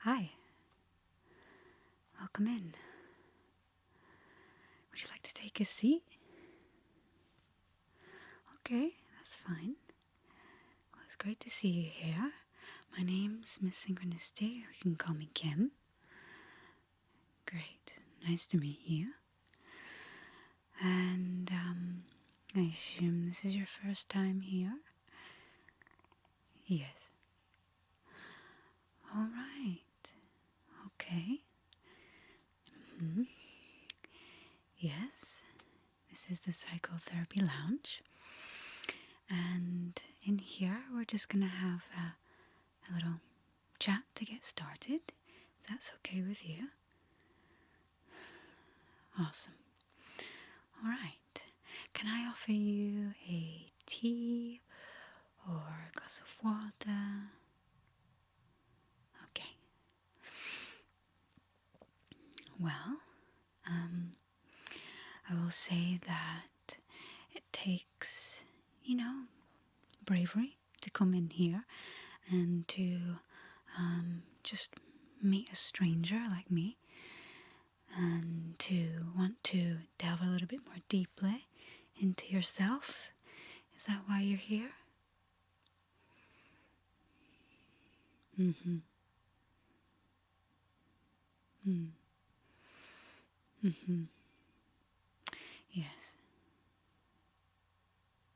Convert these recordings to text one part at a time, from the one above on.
Hi, welcome in. Would you like to take a seat? Okay, that's fine. Well, it's great to see you here. My name's Miss Synchronicity, or you can call me Kim. Great, nice to meet you. And I assume this is your first time here? Yes. All right. Okay. Yes, this is the Psychotherapy Lounge. And in here, we're just going to have a little chat to get started, if that's okay with you. Awesome. All right. Can I offer you a tea or a glass of water? Okay. Well, I will say that it takes, bravery to come in here and to just meet a stranger like me and to want to delve a little bit more deeply into yourself. Is that why you're here? Mm-hmm. Mm-hmm. Yes.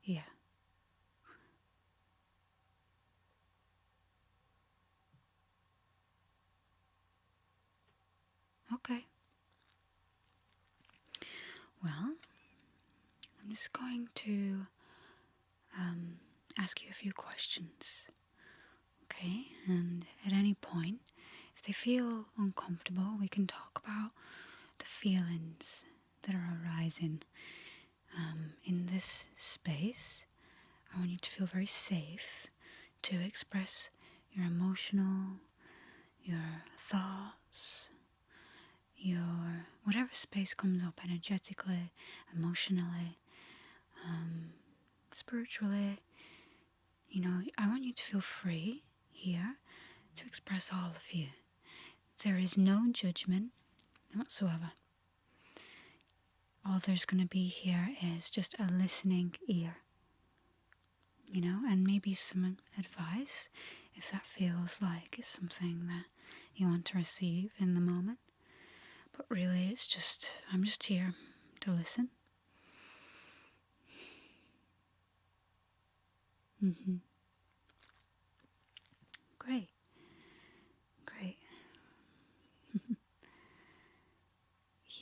Yeah. Okay. Well, I'm just going to ask you a few questions. Okay? And at any point, if they feel uncomfortable, we can talk about the feelings that are arising in this space. I want you to feel very safe to express your emotional, your thoughts, your whatever space comes up energetically, emotionally, spiritually. I want you to feel free here to express all of you. There is no judgment whatsoever. All there's going to be here is just a listening ear, and maybe some advice if that feels like it's something that you want to receive in the moment. But really, I'm just here to listen. Mm-hmm. Great.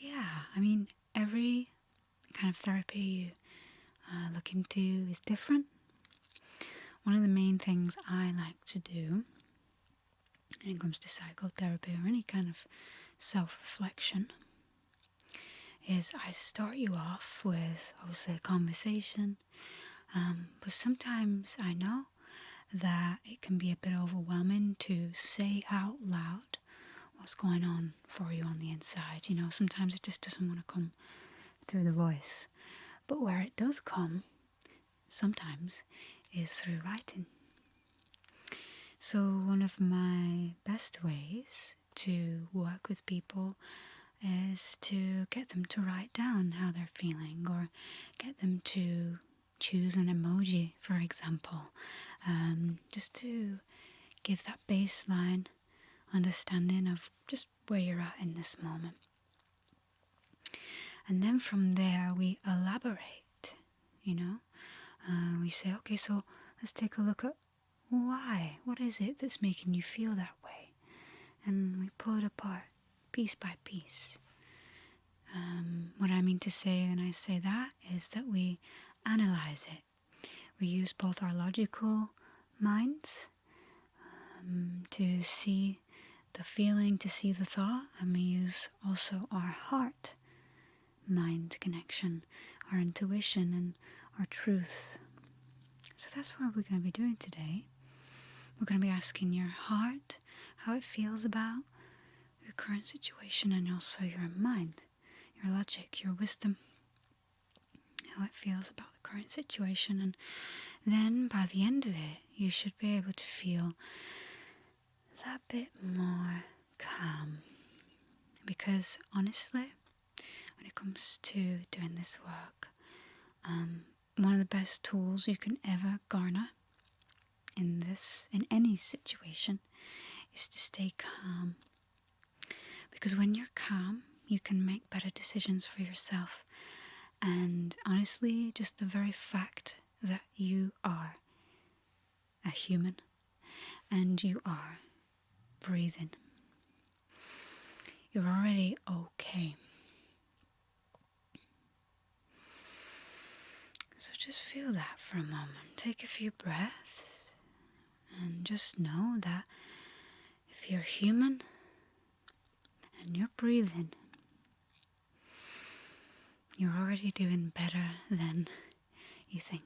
Yeah, every kind of therapy you look into is different. One of the main things I like to do when it comes to psychotherapy or any kind of self-reflection is I start you off with, obviously, a conversation, but sometimes I know that it can be a bit overwhelming to say out loud what's going on for you on the inside. Sometimes it just doesn't want to come through the voice. But where it does come, sometimes, is through writing. So one of my best ways to work with people is to get them to write down how they're feeling, or get them to choose an emoji, for example, just to give that baseline understanding of just where you're at in this moment. And then from there we elaborate, we say, okay, so let's take a look at why. What is it that's making you feel that way? And we pull it apart piece by piece. What I mean to say when I say that is that we analyze it. We use both our logical minds to see the feeling, to see the thought, and we use also our heart mind connection, our intuition, and our truth. So that's what we're going to be doing today. We're going to be asking your heart how it feels about your current situation, and also your mind, your logic, your wisdom, how it feels about the current situation. And then by the end of it, you should be able to feel that bit more because honestly, when it comes to doing this work, one of the best tools you can ever garner in any situation is to stay calm. Because when you're calm, you can make better decisions for yourself. And honestly, just the very fact that you are a human and you are breathing, you're already okay. So just feel that for a moment. Take a few breaths and just know that if you're human and you're breathing, you're already doing better than you think.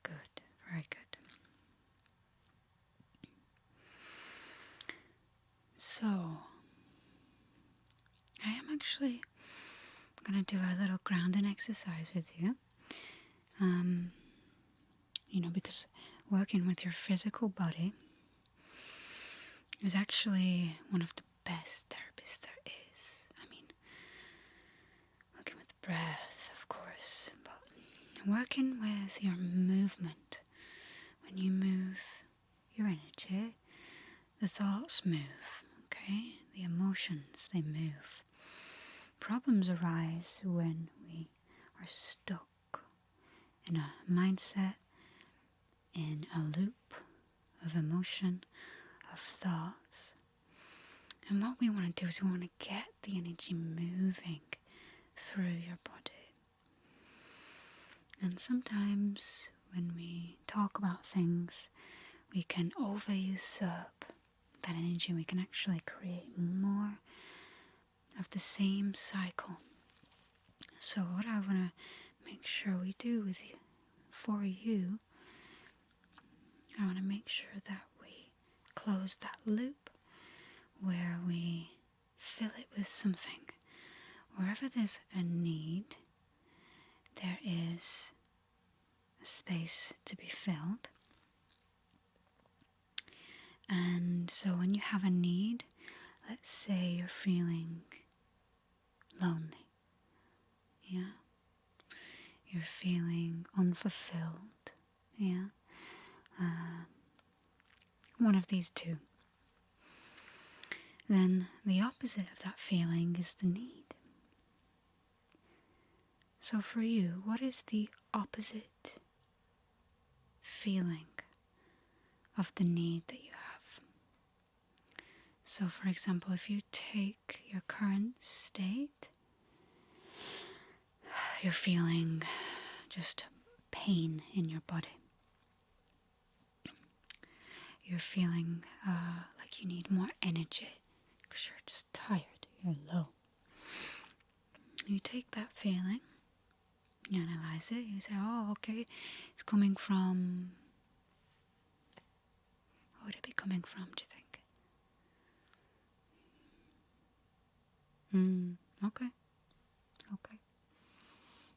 Good, very good. So, I am actually going to do a little grounding exercise with you. Because working with your physical body is actually one of the best therapies there is. I mean, working with the breath, of course, but working with your movement. When you move your energy, the thoughts move, okay? The emotions, they move. Problems arise when we are stuck in a mindset, in a loop of emotion, of thoughts. And what we want to do is we want to get the energy moving through your body. And sometimes when we talk about things, we can over-usurp that energy. We can actually create more of the same cycle. So what I want to make sure we do with you, for you, I want to make sure that we close that loop where we fill it with something. Wherever there's a need, there is a space to be filled. And so when you have a need, let's say you're feeling lonely, yeah? You're feeling unfulfilled, yeah? One of these two. Then the opposite of that feeling is the need. So for you, what is the opposite feeling of the need that you have? So for example, if you take your current state, you're feeling just pain in your body. You're feeling like you need more energy because you're just tired, you're low. You take that feeling, you analyze it, you say, oh, okay, it's coming from... What would it be coming from, do you think? Okay.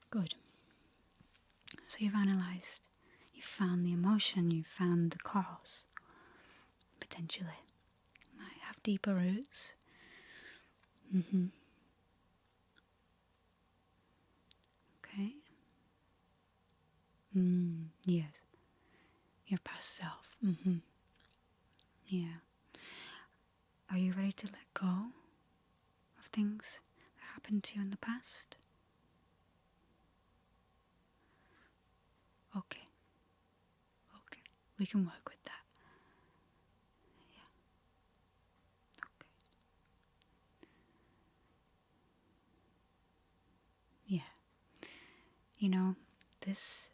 Good. So you've analysed, you've found the emotion, you've found the cause, potentially. Might have deeper roots. Okay. Yes. Your past self. Yeah. Are you ready to let go of things that happened to you in the past? Okay. We can work with that. Yeah. You know, this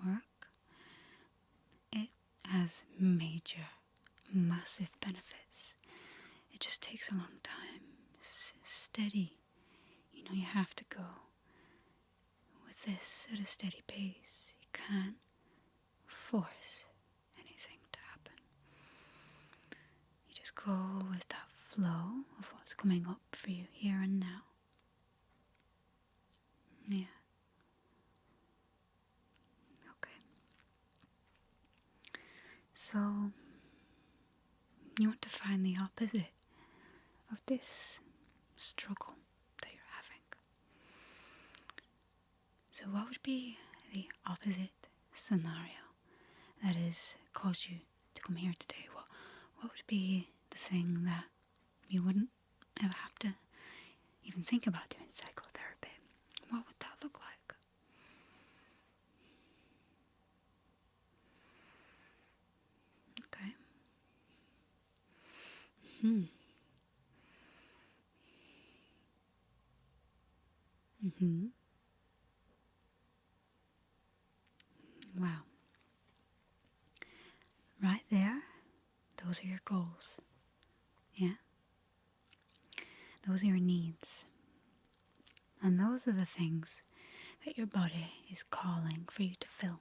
work, it has major, massive benefits. It just takes a long time. Steady. You have to go with this at a steady pace. You can't force anything to happen. You just go with that flow of what's coming up for you here and now. Yeah. Okay. So you want to find the opposite of this struggle that you're having. So what would be the opposite scenario that has caused you to come here today? What would be the thing that you wouldn't ever have to even think about doing psychotherapy? What would that look like? Okay. Wow. Right there, those are your goals. Yeah? Those are your needs. And those are the things that your body is calling for you to fill.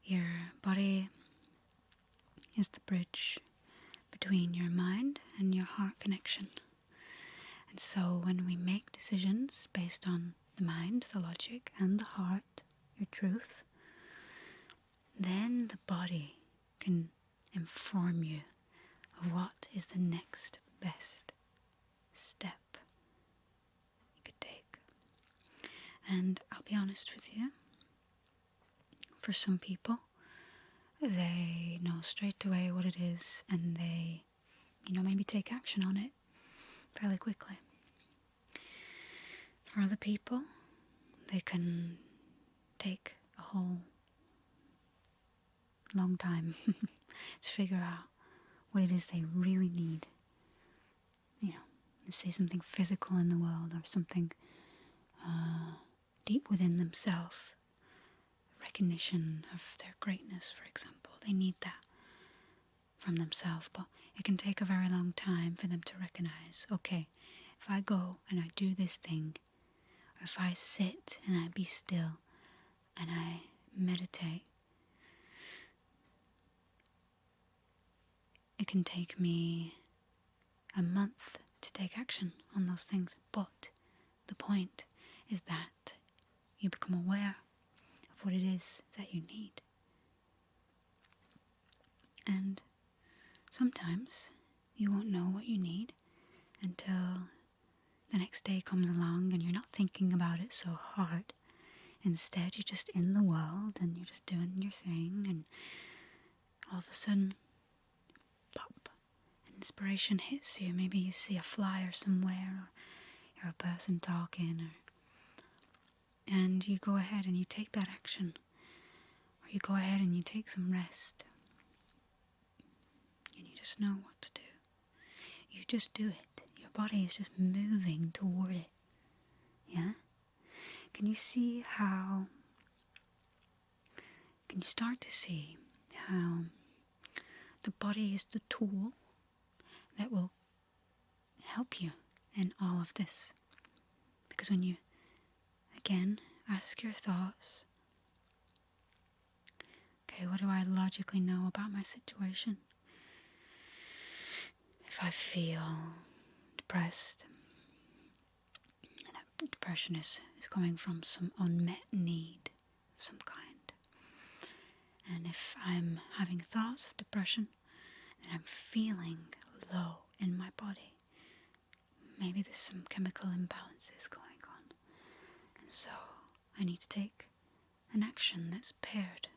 Your body is the bridge between your mind and your heart connection. And so when we make decisions based on the mind, the logic, and the heart, your truth, then the body can inform you of what is the next best step you could take. And I'll be honest with you, for some people, they know straight away what it is and they, maybe take action on it fairly quickly. For other people, they can take a whole long time to figure out what it is they really need. Say something physical in the world or something deep within themselves. Recognition of their greatness, for example. They need that from themselves, but it can take a very long time for them to recognize, okay, if I go and I do this thing, or if I sit and I be still and I meditate, it can take me a month to take action on those things. But the point is that you become aware of what it is that you need. And sometimes you won't know what you need until the next day comes along and you're not thinking about it so hard. Instead, you're just in the world and you're just doing your thing, and all of a sudden, pop, an inspiration hits you. Maybe you see a flyer somewhere, or you're a person talking, and you go ahead and you take that action, or you go ahead and you take some rest, and you just know what to do. You just do it. Your body is just moving toward it. Yeah? Can you start to see how the body is the tool that will help you in all of this? Because when you, again, ask your thoughts, okay, what do I logically know about my situation? If I feel depressed, that depression is coming from some unmet need of some kind. And if I'm having thoughts of depression, and I'm feeling low in my body, maybe there's some chemical imbalances going on. And so I need to take an action that's paired